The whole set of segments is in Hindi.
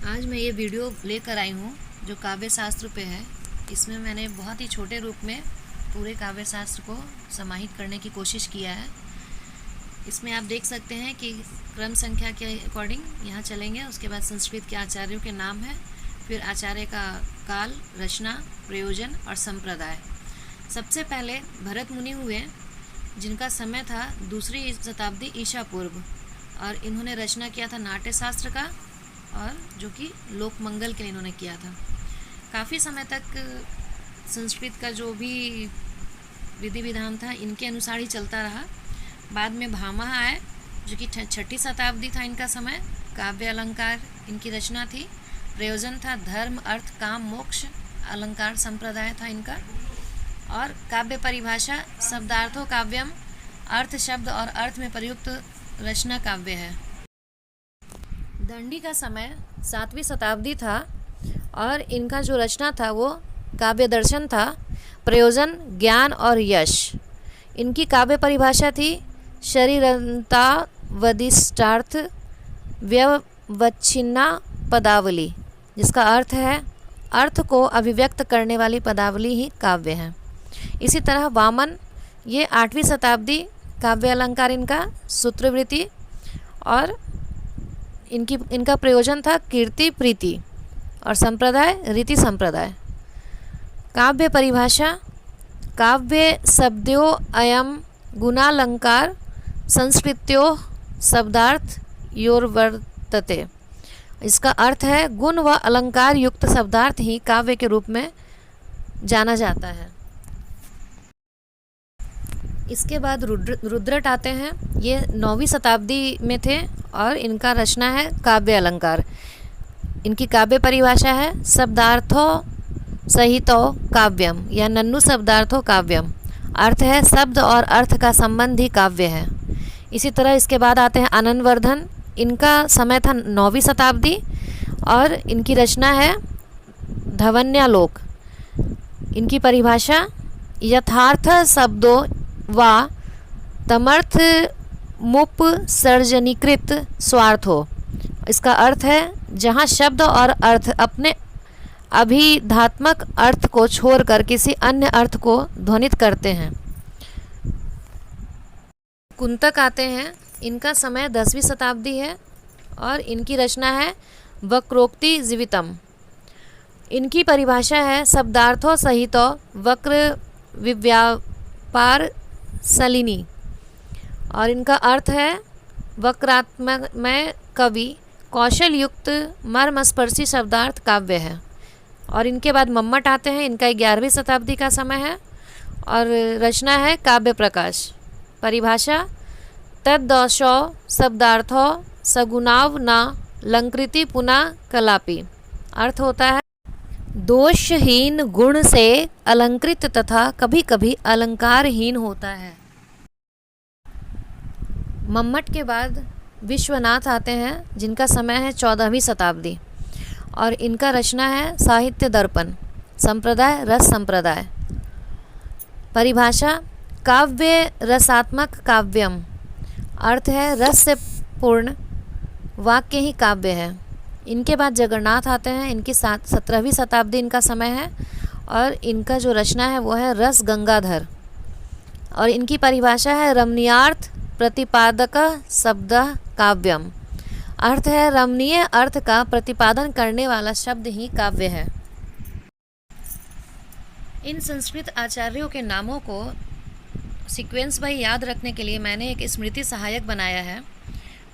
आज मैं ये वीडियो लेकर आई हूँ जो काव्य शास्त्र पे है। इसमें मैंने बहुत ही छोटे रूप में पूरे काव्य शास्त्र को समाहित करने की कोशिश किया है। इसमें आप देख सकते हैं कि क्रम संख्या के अकॉर्डिंग यहाँ चलेंगे। उसके बाद संस्कृत के आचार्यों के नाम है, फिर आचार्य का काल, रचना, प्रयोजन और संप्रदाय। सबसे पहले भरत मुनि हुए, जिनका समय था 2री शताब्दी ईसा पूर्व, और इन्होंने रचना किया था नाट्य शास्त्र का, और जो कि लोक मंगल के लिए इन्होंने किया था। काफ़ी समय तक संस्कृत का जो भी विधि विधान था इनके अनुसार ही चलता रहा। बाद में भामा आए, जो कि 6ठी शताब्दी था इनका समय। काव्य अलंकार इनकी रचना थी। प्रयोजन था धर्म, अर्थ, काम, मोक्ष। अलंकार संप्रदाय था इनका। और काव्य परिभाषा शब्दार्थो काव्यम, अर्थ शब्द और अर्थ में प्रयुक्त रचना काव्य है। दंडी का समय 7वीं शताब्दी था और इनका जो रचना था वो काव्य दर्शन था। प्रयोजन ज्ञान और यश। इनकी काव्य परिभाषा थी शरीरंता वदिष्टार्थ व्यवच्छिन्ना पदावली, जिसका अर्थ है अर्थ को अभिव्यक्त करने वाली पदावली ही काव्य है। इसी तरह वामन, ये 8वीं शताब्दी, काव्य अलंकार इनका सूत्रवृत्ति, और इनका प्रयोजन था कीर्ति प्रीति, और संप्रदाय रीति संप्रदाय। काव्य परिभाषा काव्य शब्दों अयम गुणालंकार संस्कृत्यो शब्दार्थ योर्वर्तते। इसका अर्थ है गुण व अलंकार युक्त शब्दार्थ ही काव्य के रूप में जाना जाता है। इसके बाद रुद्रट आते हैं। ये 9वीं शताब्दी में थे और इनका रचना है काव्य अलंकार। इनकी काव्य परिभाषा है शब्दार्थो सहितो काव्यम, या नन्नु शब्दार्थो काव्यम। अर्थ है शब्द और अर्थ का संबंध ही काव्य है। इसी तरह इसके बाद आते हैं आनंदवर्धन। इनका समय था 9वीं शताब्दी और इनकी रचना है धवन्यालोक। इनकी परिभाषा यथार्थ शब्दों व तमर्थ मुप सर्जनीकृत स्वार्थ हो। इसका अर्थ है जहाँ शब्द और अर्थ अपने अभिधात्मक अर्थ को छोड़कर किसी अन्य अर्थ को ध्वनित करते हैं। कुंतक आते हैं। इनका समय 10वीं शताब्दी है और इनकी रचना है वक्रोक्ति जीवितम। इनकी परिभाषा है शब्दार्थों सहितो वक्र विव्यापार सलिनी, और इनका अर्थ है वक्रात्मक में कवि कौशल युक्त मर्मस्पर्शी शब्दार्थ काव्य है। और इनके बाद मम्मट आते हैं। इनका 11वीं शताब्दी का समय है और रचना है काव्य प्रकाश। परिभाषा तद्दशो शब्दार्थो सगुणाव न लंकृति पुनः कलापी। अर्थ होता है दोषहीन गुण से अलंकृत तथा कभी कभी अलंकारहीन होता है। मम्मट के बाद विश्वनाथ आते हैं, जिनका समय है 14वीं शताब्दी, और इनका रचना है साहित्य दर्पण। संप्रदाय रस संप्रदाय। परिभाषा काव्य रसात्मक काव्यम। अर्थ है रस से पूर्ण वाक्य ही काव्य है। इनके बाद जगन्नाथ आते हैं। इनकी 17वीं शताब्दी इनका समय है और इनका जो रचना है वो है रस गंगाधर, और इनकी परिभाषा है रमणीयार्थ प्रतिपादक शब्द काव्यम। अर्थ है रमणीय अर्थ का प्रतिपादन करने वाला शब्द ही काव्य है। इन संस्कृत आचार्यों के नामों को सीक्वेंस बाई याद रखने के लिए मैंने एक स्मृति सहायक बनाया है।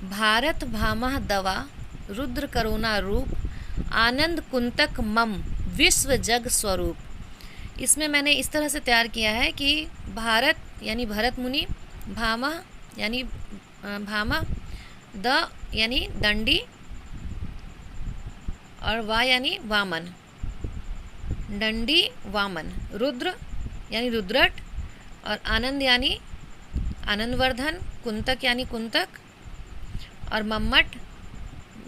भारत भामह दवा, रुद्र करुणा रूप, आनंद कुंतक मम विश्व जग स्वरूप। इसमें मैंने इस तरह से तैयार किया है कि भारत यानी भरत मुनि, भामा यानी भामा, द यानी दंडी, और वा यानी वामन, दंडी वामन, रुद्र यानी रुद्रट, और आनंद यानी आनंदवर्धन, कुंतक यानी कुंतक, और मम्मट,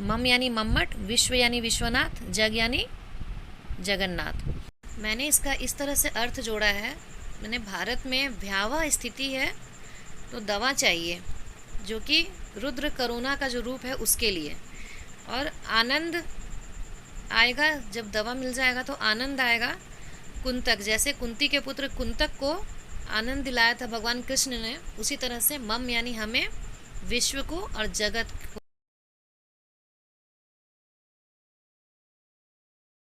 मम यानी मम्मट, विश्व यानी विश्वनाथ, जग यानी जगन्नाथ। मैंने इसका इस तरह से अर्थ जोड़ा है। मैंने भारत में भयावह स्थिति है तो दवा चाहिए, जो कि रुद्र करुणा का जो रूप है उसके लिए, और आनंद आएगा, जब दवा मिल जाएगा तो आनंद आएगा। कुंतक, जैसे कुंती के पुत्र कुंतक को आनंद दिलाया था भगवान कृष्ण ने, उसी तरह से मम यानी हमें, विश्व को और जगत को